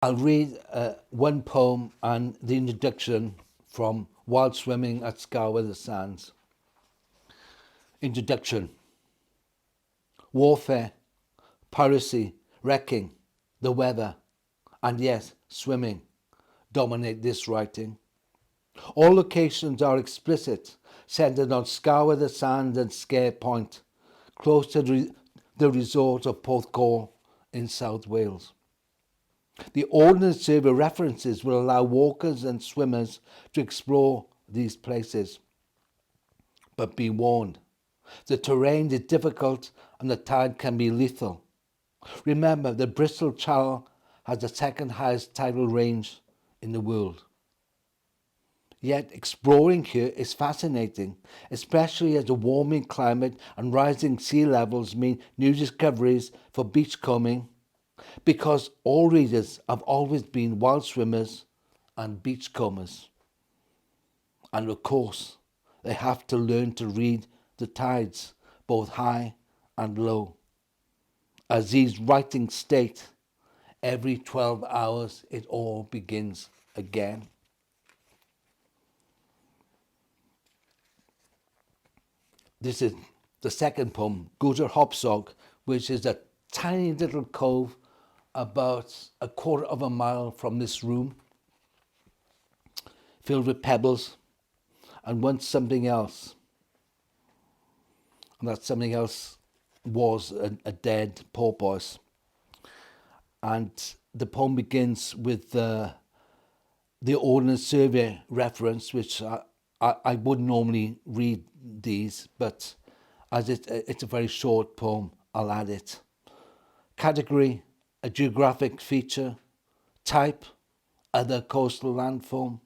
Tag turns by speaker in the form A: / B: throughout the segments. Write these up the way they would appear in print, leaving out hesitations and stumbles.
A: I'll read one poem and the introduction from While Swimming at Scarwether Sands. Introduction. Warfare, piracy, wrecking, the weather, and yes, swimming dominate this writing. All locations are explicit, centered on Scarwether Sands and Scare Point, close to the resort of Porthcawl in South Wales. The Ordnance Survey references will allow walkers and swimmers to explore these places. But be warned, the terrain is difficult and the tide can be lethal. Remember, the Bristol Channel has the second highest tidal range in the world. Yet exploring here is fascinating, especially as a warming climate and rising sea levels mean new discoveries for beachcombing, because all readers have always been wild swimmers and beachcombers. And of course, they have to learn to read the tides, both high and low. As these writings state, every 12 hours it all begins again. This is the second poem, Guter Hopsog, which is a tiny little cove about a quarter of a mile from this room, filled with pebbles, and once something else. And that something else was a dead porpoise. And the poem begins with the Ordnance Survey reference, which I wouldn't normally read these, but as it's a very short poem, I'll add it. Category, a geographic feature. Type, other coastal landform.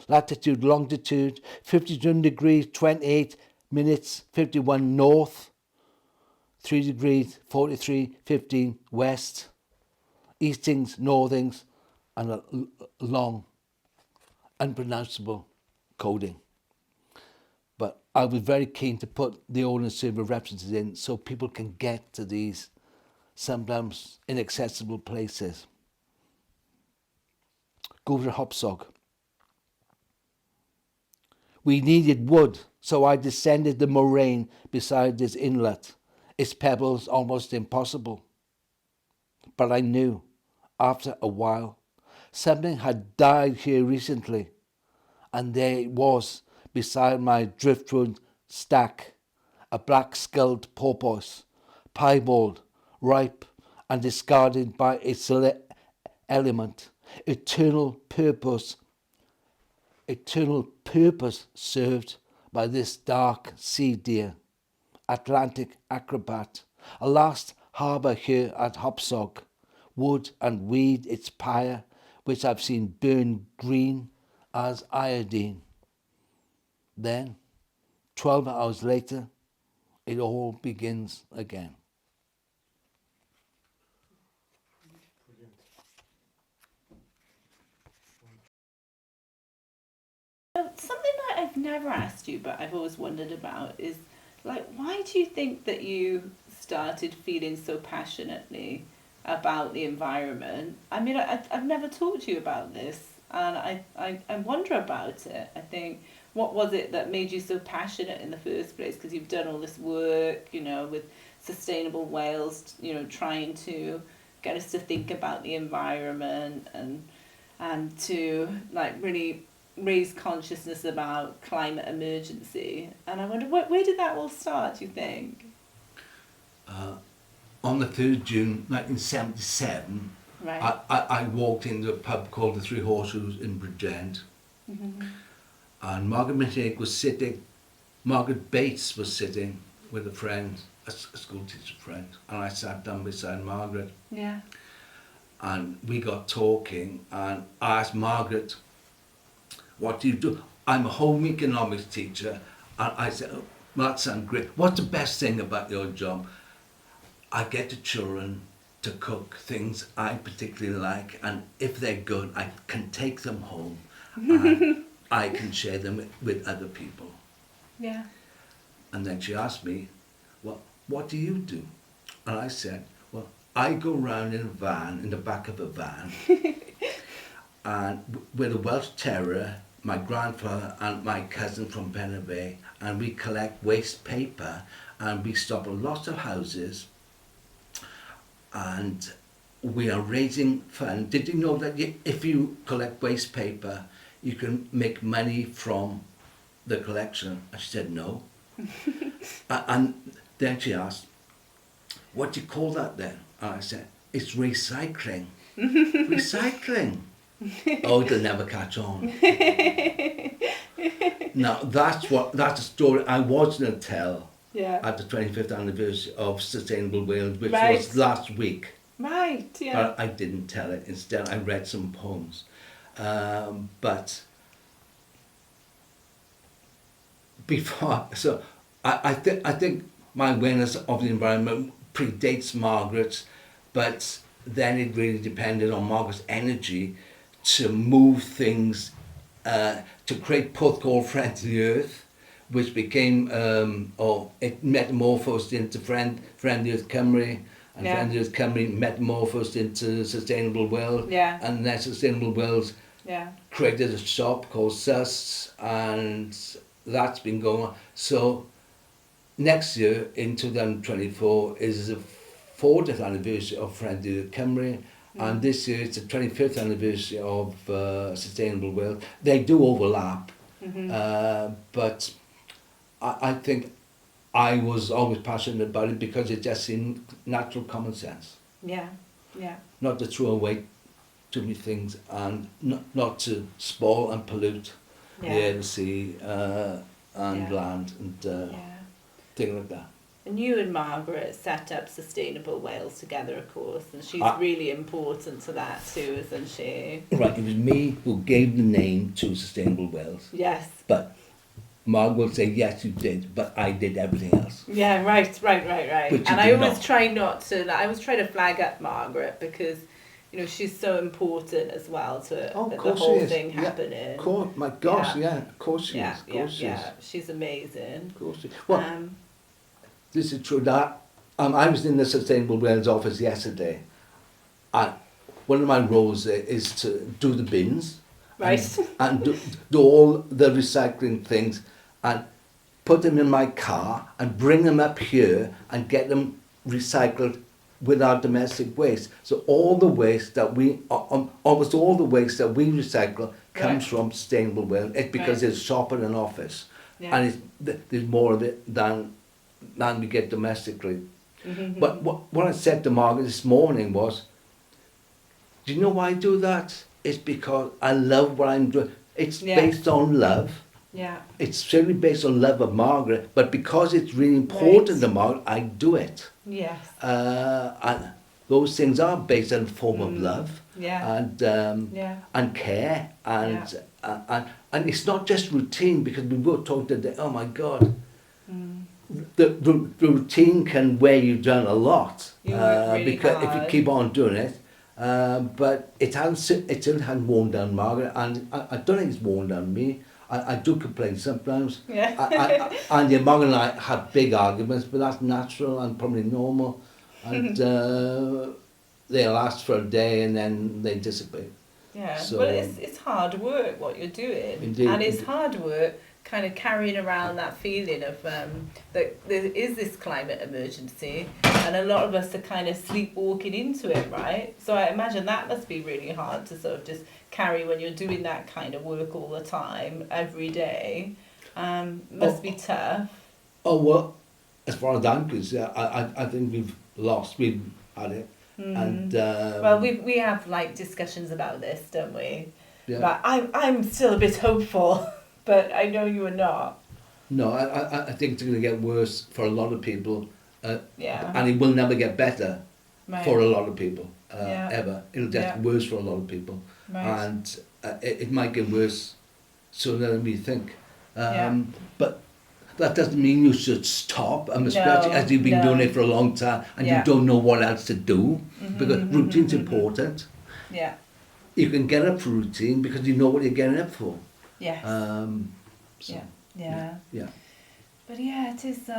A: Latitude, longitude, 52 degrees, 28 minutes, 51 north, 3 degrees, 43, 15 west, eastings, northings, and a long, unpronounceable coding. But I was very keen to put the Ordnance Survey references in so people can get to these sometimes inaccessible places. Guter Hopsog. We needed wood, so I descended the moraine beside this inlet, its pebbles almost impossible. But I knew, after a while, something had died here recently, and there it was, beside my driftwood stack, a black-skulled porpoise, piebald, ripe, and discarded by its element, eternal purpose served by this dark sea deer, Atlantic acrobat, a last harbour here at Hopsog, wood and weed its pyre, which I've seen burn green as iodine. Then, 12 hours later, it all begins again.
B: Something that I've never asked you, but I've always wondered about is, like, why do you think that you started feeling so passionately about the environment? I mean, I've never talked to you about this, and I wonder about it. I think, what was it that made you so passionate in the first place? Because you've done all this work, with sustainable Wales, trying to get us to think about the environment and to, like, really raise consciousness about climate emergency. And I wonder, where did that all start, do you think?
A: On the 3rd June 1977,
B: Right.
A: I walked into a pub called the Three Horseshoes in Bridgend, and Margaret Minhinnick was sitting, Margaret Bates was sitting with a friend, a school teacher friend, and I sat down beside Margaret.
B: Yeah.
A: And we got talking, and I asked Margaret, what do you do? I'm a home economics teacher, and I said, oh, that sounds great. What's the best thing about your job? I get the children to cook things I particularly like, and if they're good, I can take them home and I can share them with other people.
B: Yeah.
A: And then she asked me, well, what do you do? And I said, well, I go round in a van, in the back of a van, and with a Welsh Terrier, my grandfather and my cousin from Pennerby, and we collect waste paper, and we stop at lots of houses, and we are raising funds. Did you know that if you collect waste paper, you can make money from the collection? I said no. And then she asked, what do you call that then? And I said, it's recycling. Recycling. Oh, it'll never catch on. Now, that's a story I was going to tell at the 25th anniversary of Sustainable Wales, which was last week.
B: Right, yeah.
A: But I didn't tell it. Instead, I read some poems. But before, so I think my awareness of the environment predates Margaret's, but then it really depended on Margaret's energy to move things, to create Porthcawl Friend to the Earth, which became, it metamorphosed into Friend the Earth Cymru, and Friend the Earth Cymru metamorphosed into Sustainable Wales, and then Sustainable Wales created a shop called Sus, and that's been going on. So next year, in 2024, is the 40th anniversary of Friend the Earth Cymru, and this year it's the 25th anniversary of Sustainable Wales. They do overlap, but I think I was always passionate about it because it just seemed natural common sense.
B: Yeah.
A: Not to throw away too many things, and not to spoil and pollute the air, the sea, and land, and things like that.
B: And you and Margaret set up Sustainable Wales together, of course, and she's really important to that too, isn't she?
A: Right, it was me who gave the name to Sustainable Wales.
B: Yes.
A: But Margaret will say, yes, you did, but I did everything else.
B: Yeah, right. And I always try not to, I always try to flag up Margaret because, you know, she's so important as well to the whole thing happening.
A: Of course, my gosh, of course she is. Of course she is.
B: She's amazing.
A: Of course she is. Well, this is true. That I was in the Sustainable Wales office yesterday, and one of my roles there is to do the bins, and do all the recycling things, and put them in my car and bring them up here and get them recycled with our domestic waste. So all the waste that almost all the waste that we recycle comes from Sustainable Wales. It's because it's shop and an office, and there's more of it than we get domestically. But what I said to Margaret this morning was, do you know why I do that? It's because I love what I'm doing. It's based on love.
B: Yeah.
A: It's certainly based on love of Margaret, but because it's really important to Margaret, I do it.
B: Yes.
A: And those things are based on a form of love and care, and it's not just routine, because we were talking today, oh my God, the routine can wear you down a lot,
B: really
A: because
B: hard.
A: if you keep on doing it, but it hasn't worn down Margaret, and I don't think it's worn down me. I do complain sometimes, and Margaret and I have big arguments, but that's natural and probably normal, and they last for a day and then they dissipate.
B: Yeah,
A: so,
B: but it's hard work what you're doing,
A: indeed,
B: and it's hard work kind of carrying around that feeling of that there is this climate emergency, and a lot of us are kind of sleepwalking into it, right? So I imagine that must be really hard to sort of just carry when you're doing that kind of work all the time, every day. Must be tough.
A: Oh, well, as far as I'm concerned, I think we've had it. And
B: well, we have like discussions about this, don't we?
A: Yeah.
B: But I'm still a bit hopeful, but I know you are not.
A: No, I think it's going to get worse for a lot of people. And it will never get better for a lot of people, ever. It'll get worse for a lot of people. Right. And it might get worse sooner than we think. But that doesn't mean you should stop, especially as you've been doing it for a long time and you don't know what else to do, because routine's important.
B: Yeah.
A: You can get up for routine because you know what you're getting up for.
B: Yes.
A: Yeah.
B: But yeah, it is.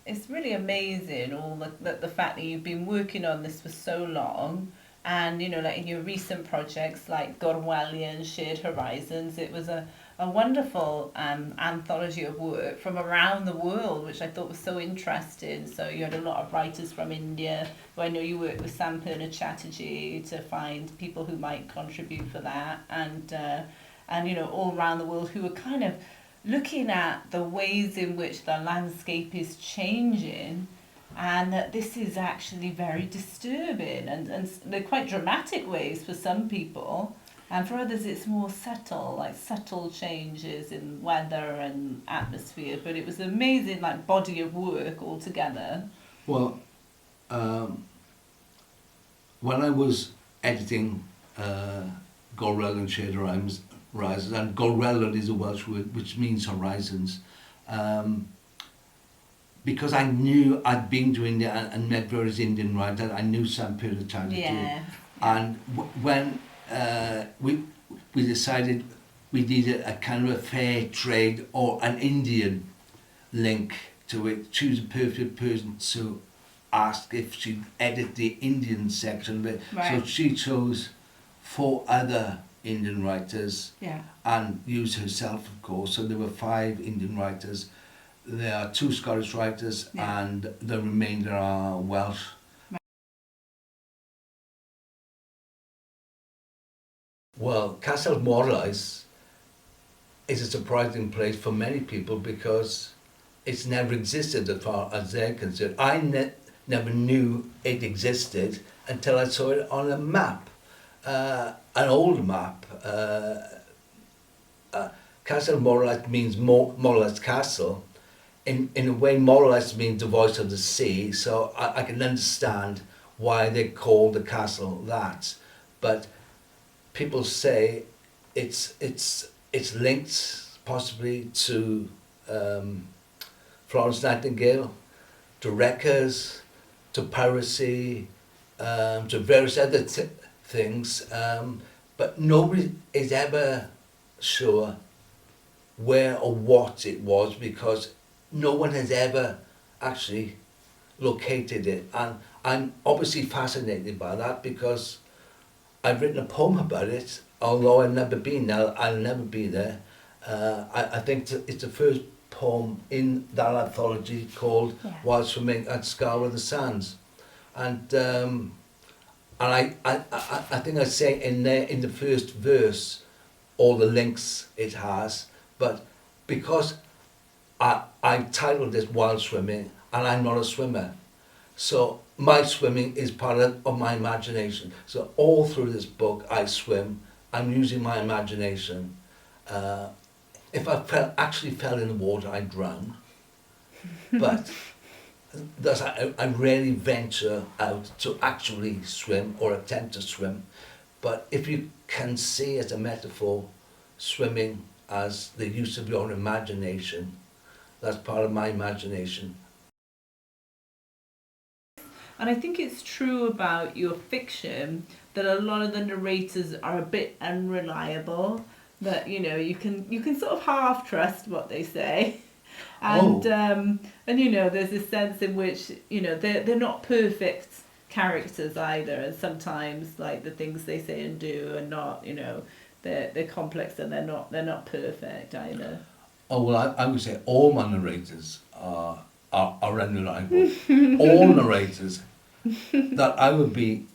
B: It's really amazing all the fact that you've been working on this for so long, And, you know, like in your recent projects like Gorwelian, Shared Horizons, it was a wonderful anthology of work from around the world, which I thought was so interesting. So you had a lot of writers from India. Well, I know you worked with Sampurna Chatterjee to find people who might contribute for that, and you know, all around the world who were kind of looking at the ways in which the landscape is changing, and that this is actually very disturbing, and they're quite dramatic ways for some people, and for others it's more subtle, like subtle changes in weather and atmosphere. But it was an amazing like body of work altogether.
A: Well, when I was editing Gorwelian Shared Horizons, and Gorwelian is a Welsh word which means horizons, because I knew I'd been to India and met various Indian writers, I knew Sampurna Chatterjee.
B: Yeah.
A: And when we decided we needed a kind of a fair trade or an Indian link to it, choose a perfect person to ask if she'd edit the Indian section of it.
B: Right.
A: So she chose 4 other Indian writers
B: Yeah.
A: and used herself, of course. So there were 5 Indian writers. There are 2 Scottish writers,
B: Yeah.
A: and the remainder are Welsh. Well, Castle Morlais is a surprising place for many people because it's never existed as far as they're concerned. I never knew it existed until I saw it on a map, an old map. Castle Morlais means Morlais Castle. In a way, Morlais means the voice of the sea, so I can understand why they call the castle that. But people say it's linked possibly to Florence Nightingale, to wreckers, to piracy, to various other things, but nobody is ever sure where or what it was, because no one has ever actually located it. And I'm obviously fascinated by that because I've written a poem about it, although I've never been there, I'll never be there. I think it's the first poem in that anthology called While Swimming at Scarlet Sands. And I think I say in there, in the first verse, all the links it has, but because I titled this While Swimming, and I'm not a swimmer, so my swimming is part of my imagination. So all through this book I swim, I'm using my imagination. If I actually fell in the water, I'd drown. But thus I rarely venture out to actually swim or attempt to swim. But if you can see as a metaphor, swimming as the use of your imagination, that's part of my imagination.
B: And I think it's true about your fiction that a lot of the narrators are a bit unreliable. That you know you can sort of half trust what they say, and you know there's this sense in which you know they're not perfect characters either, and sometimes like the things they say and do are not, you know, they're complex and they're not perfect either.
A: Oh well, I would say all my narrators are unreliable. All narrators that I would be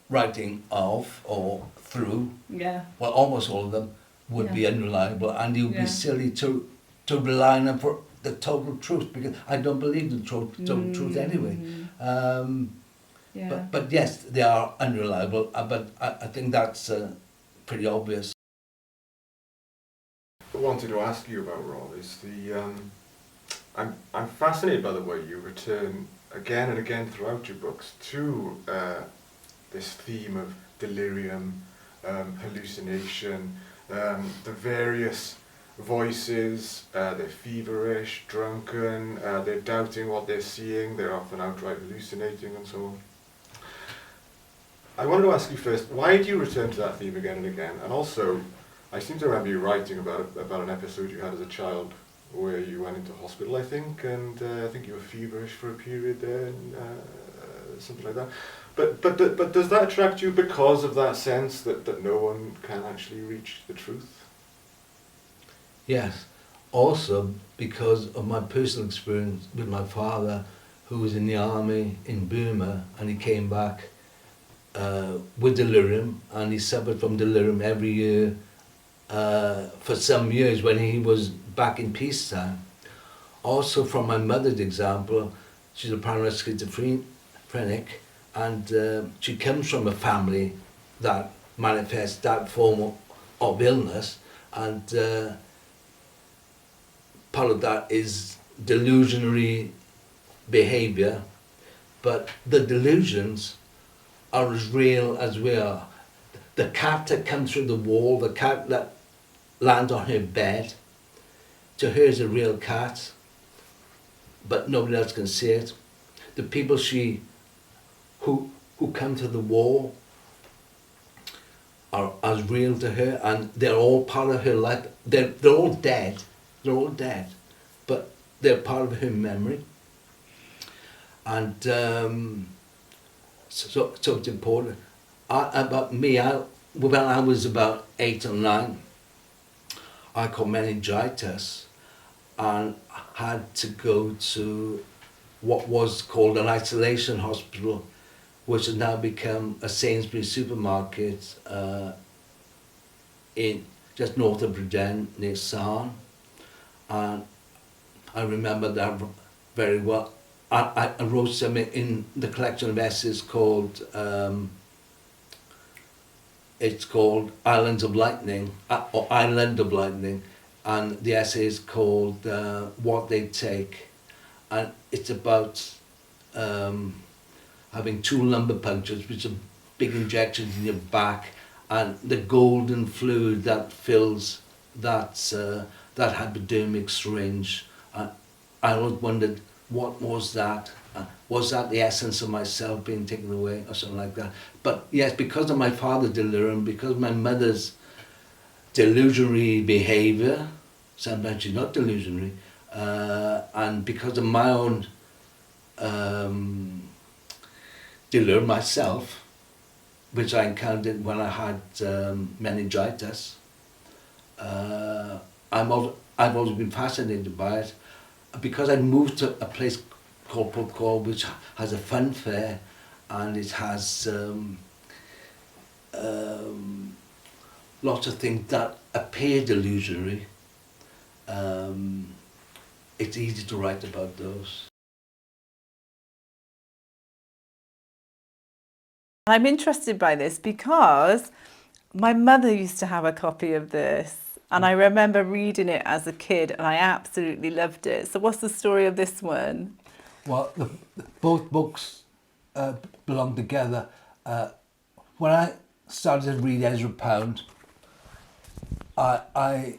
A: writing of or through,
B: Yeah.
A: well, almost all of them would be unreliable, and you'd be silly to rely on them for the total truth, because I don't believe the total truth anyway. But yes, they are unreliable. But I think that's pretty obvious.
C: I wanted to ask you about, Rob, is I'm fascinated by the way you return again and again throughout your books to this theme of delirium, hallucination, the various voices. They're feverish, drunken, they're doubting what they're seeing, they're often outright hallucinating and so on. I wanted to ask you first, why do you return to that theme again and again? And also, I seem to remember you writing about an episode you had as a child where you went into hospital, I think, and I think you were feverish for a period there, and something like that. But does that attract you because of that sense that no one can actually reach the truth?
A: Yes. Also because of my personal experience with my father, who was in the army in Burma, and he came back with delirium, and he suffered from delirium every year for some years when he was back in peacetime. Also from my mother's example, she's a paranoid schizophrenic, and she comes from a family that manifests that form of illness, and part of that is delusionary behaviour, but the delusions are as real as we are. The cat that comes through the wall, the cat that lands on her bed, to her is a real cat, but nobody else can see it. The people who come to the wall are as real to her, and they're all part of her life. They're all dead. They're all dead, but they're part of her memory. And so it's important. When I was about 8 or 9, I caught meningitis and had to go to what was called an isolation hospital, which has now become a Sainsbury's supermarket in just north of Bridgend, near Sarn. And I remember that very well. I wrote something in the collection of essays called it's called Islands of Lightning, or Island of Lightning, and the essay is called What They Take, and it's about having 2 lumbar punctures, which are big injections in your back, and the golden fluid that fills that hypodermic syringe. I always wondered, what was that? Was that the essence of myself being taken away, or something like that? But yes, because of my father's delirium, because of my mother's delusionary behaviour, sometimes she's not delusionary, and because of my own delirium myself, which I encountered when I had meningitis, I've always been fascinated by it. Because I moved to a place called Porthcawl, which has a fun fair, and it has lots of things that appear delusionary. It's easy to write about those.
B: I'm interested by this because my mother used to have a copy of this, and I remember reading it as a kid, and I absolutely loved it. So what's the story of this one?
A: Well, both books belong together. When I started to read Ezra Pound, I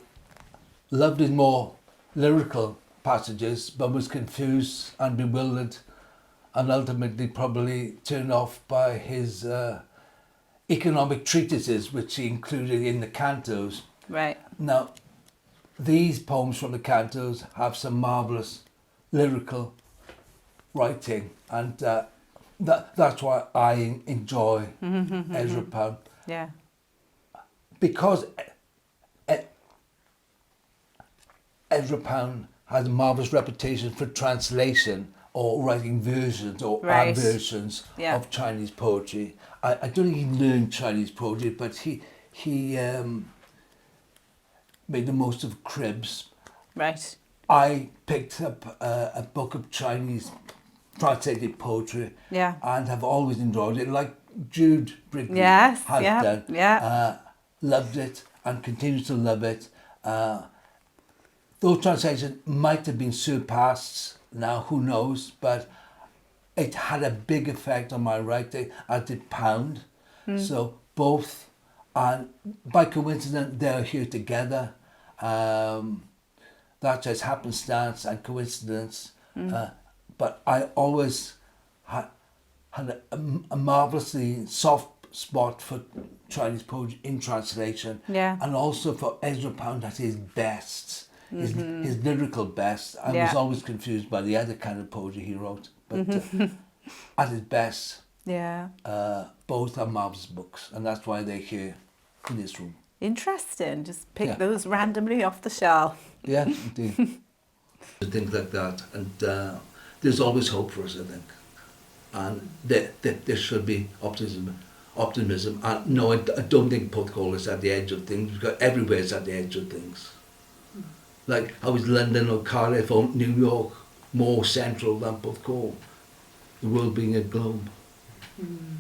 A: loved his more lyrical passages, but was confused and bewildered, and ultimately probably turned off by his economic treatises, which he included in the cantos.
B: Right.
A: Now, these poems from the cantos have some marvellous lyrical writing, and that's why I enjoy Ezra Pound.
B: Yeah.
A: Because Ezra Pound has a marvellous reputation for translation or writing versions or
B: Right.
A: versions
B: Yeah.
A: of Chinese poetry. I don't think he learned Chinese poetry, but he made the most of cribs.
B: Right.
A: I picked up a book of Chinese translated poetry,
B: Yeah.
A: and have always enjoyed it, like Jude Brinkley
B: Yes,
A: has
B: yeah,
A: done.
B: yeah.
A: Loved it and continues to love it. Those translations might have been surpassed now, who knows, but it had a big effect on my writing, as did Pound. So both, and by coincidence, they're here together. That's just happenstance and coincidence. But I always had a marvellously soft spot for Chinese poetry in translation,
B: Yeah.
A: and also for Ezra Pound at his best, his lyrical best. I was
B: Yeah.
A: always confused by the other kind of poetry he wrote, but at his best.
B: Yeah.
A: Both are marvelous books, and that's why they're here in this room.
B: Interesting. Just pick
A: Yeah.
B: those randomly off the shelf.
A: Yeah, indeed. Things like that, and there's always hope for us, I think, and there should be optimism. And no, I don't think Portugal is at the edge of things, because everywhere is at the edge of things. Like, how is London or Cardiff or New York more central than Portugal? The world being a globe.
B: Mm.